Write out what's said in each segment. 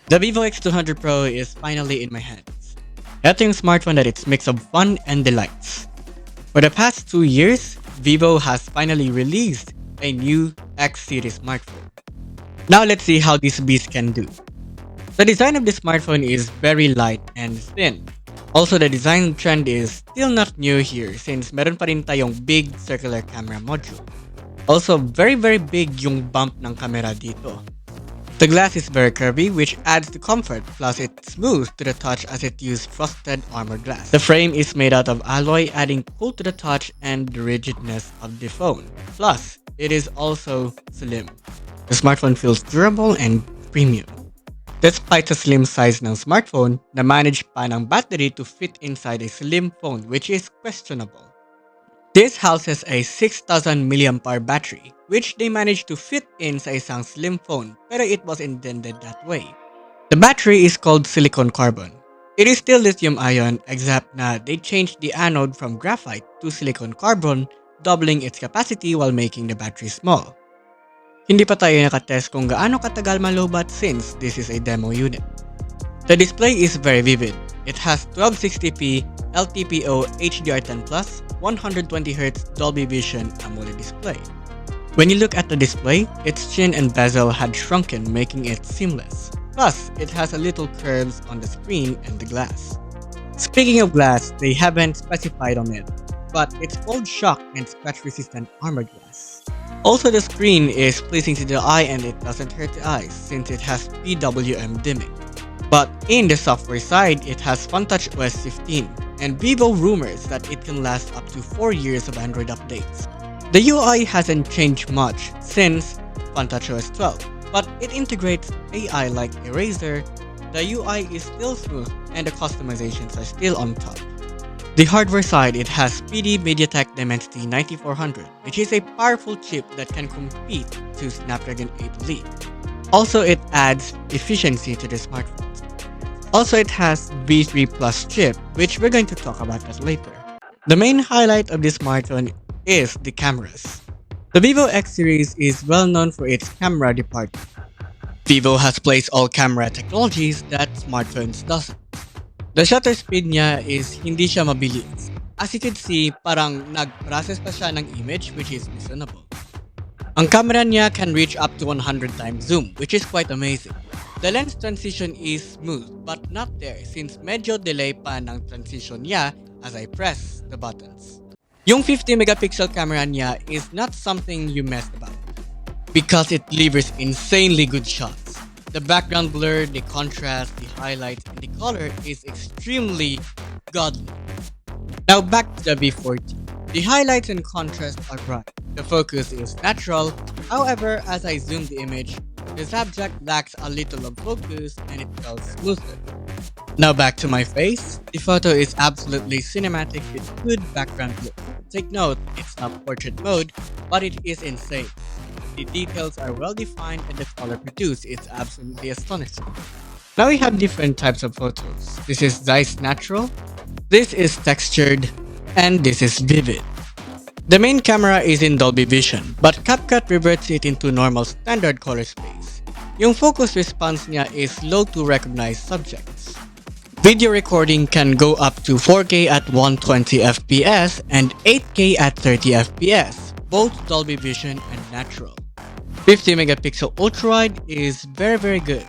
The Vivo X200 Pro is finally in my hands. Ito yung smartphone that it's mix of fun and delights. For the past 2 years, Vivo has finally released a new X series smartphone. Now let's see how this beast can do. The design of this smartphone is very light and thin. Also, the design trend is still not new here since meron pa rin tayong big circular camera module. Also, very big yung bump ng camera dito. The glass is very curvy, which adds to comfort, plus it's smooth to the touch as it uses frosted armor glass. The frame is made out of alloy, adding cool to the touch and the rigidness of the phone. Plus, it is also slim. The smartphone feels durable and premium. Despite the slim size ng smartphone, na-manage pa ng battery to fit inside a slim phone, which is questionable. This houses a 6,000 mAh battery, which they managed to fit in sa isang slim phone, pero it was intended that way. The battery is called silicon carbon. It is still lithium ion, except na they changed the anode from graphite to silicon carbon, doubling its capacity while making the battery small. Hindi pa tayo nakatest kung gaano katagal malobat since this is a demo unit. The display is very vivid. It has 1260p LTPO HDR10+, 120Hz Dolby Vision AMOLED display. When you look at the display, its chin and bezel had shrunken, making it seamless. Plus, it has a little curves on the screen and the glass. Speaking of glass, they haven't specified on it, but it's cold shock and scratch resistant armor glass. Also, the screen is pleasing to the eye and it doesn't hurt the eyes since it has PWM dimming. But in the software side, it has FunTouch OS 15, and Vivo rumors that it can last up to 4 years of Android updates. The UI hasn't changed much since FunTouch OS 12, but it integrates AI like Eraser. The UI is still smooth and the customizations are still on top. The hardware side, it has speedy MediaTek Dimensity 9400, which is a powerful chip that can compete to Snapdragon 8 Elite. Also, it adds efficiency to the smartphones. Also, it has V3 Plus chip, which we're going to talk about that later. The main highlight of this smartphone is the cameras. The Vivo X series is well known for its camera department. Vivo has placed all camera technologies that smartphones doesn't. The shutter speed niya is hindi siya mabilis. As you can see, parang nag-process pa siya ng image, which is reasonable. Ang camera niya can reach up to 100 times zoom, which is quite amazing. The lens transition is smooth, but not there since medyo delay pa ng transition niya as I press the buttons. Yung 50 megapixel camera niya is not something you mess about because it delivers insanely good shots. The background blur, the contrast, the highlights, and the color is extremely godly. Now back to the V40. The highlights and contrast are bright. The focus is natural, however, as I zoom the image, the subject lacks a little of focus and it felt smoother. Now back to my face. The photo is absolutely cinematic with good background look. Take note, it's not portrait mode, but it is insane. The details are well defined and the color produced is absolutely astonishing. Now we have different types of photos. This is Zeiss Natural, this is textured, and this is vivid. The main camera is in Dolby Vision, but CapCut reverts it into normal standard color space. Yung focus response niya is low to recognize subjects. Video recording can go up to 4K at 120 FPS and 8K at 30 FPS, both Dolby Vision and natural. 50 megapixel ultra-wide is very good.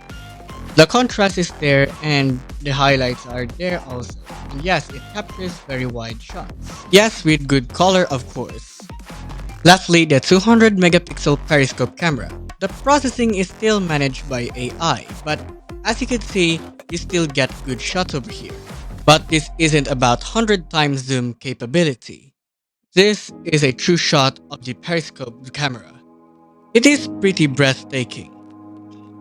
The contrast is there and the highlights are there also. And yes, it captures very wide shots. Yes, with good color of course. Lastly, the 200 megapixel periscope camera. The processing is still managed by AI, but as you can see, you still get good shots over here. But this isn't about 100 times zoom capability. This is a true shot of the periscope camera. It is pretty breathtaking.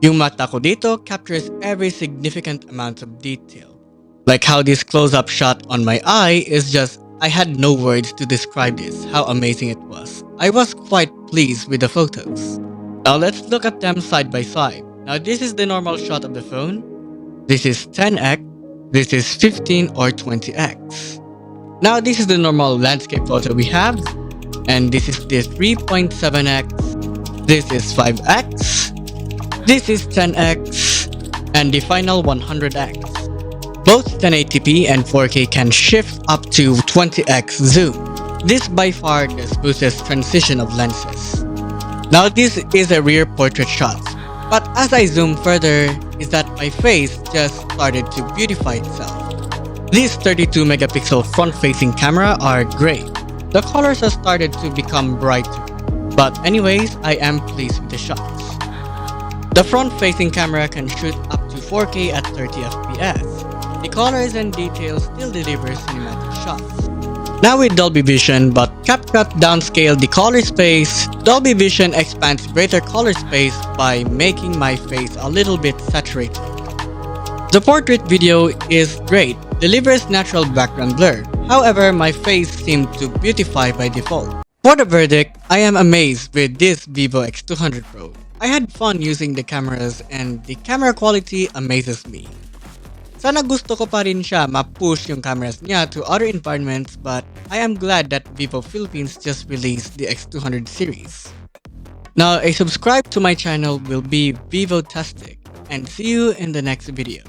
Yung mata ko dito captures every significant amount of detail. Like how this close-up shot on my eye is just, I had no words to describe this, how amazing it was. I was quite pleased with the photos. Now let's look at them side by side. Now this is the normal shot of the phone. This is 10x. This is 15 or 20x. Now this is the normal landscape photo we have. And this is the 3.7x. This is 5x. This is 10x. and the final 100x. Both 1080p and 4K can shift up to 20x zoom. This by far the smoothest transition of lenses. Now this is a rear portrait shot, but as I zoom further, is that my face just started to beautify itself. These 32 megapixel front-facing camera are great. The colors have started to become brighter. But anyways, I am pleased with the shots. The front-facing camera can shoot up to 4K at 30 fps. The colors and details still deliver cinematic shots. Now with Dolby Vision, but CapCut downscaled the color space, Dolby Vision expands greater color space by making my face a little bit saturated. The portrait video is great, delivers natural background blur. However, my face seemed to beautify by default. For the verdict, I am amazed with this Vivo X200 Pro. I had fun using the cameras and the camera quality amazes me. Sana gusto ko pa rin siya ma-push yung cameras niya to other environments, but I am glad that Vivo Philippines just released the X200 series. Now, a subscribe to my channel will be Vivo Tastic, and see you in the next video.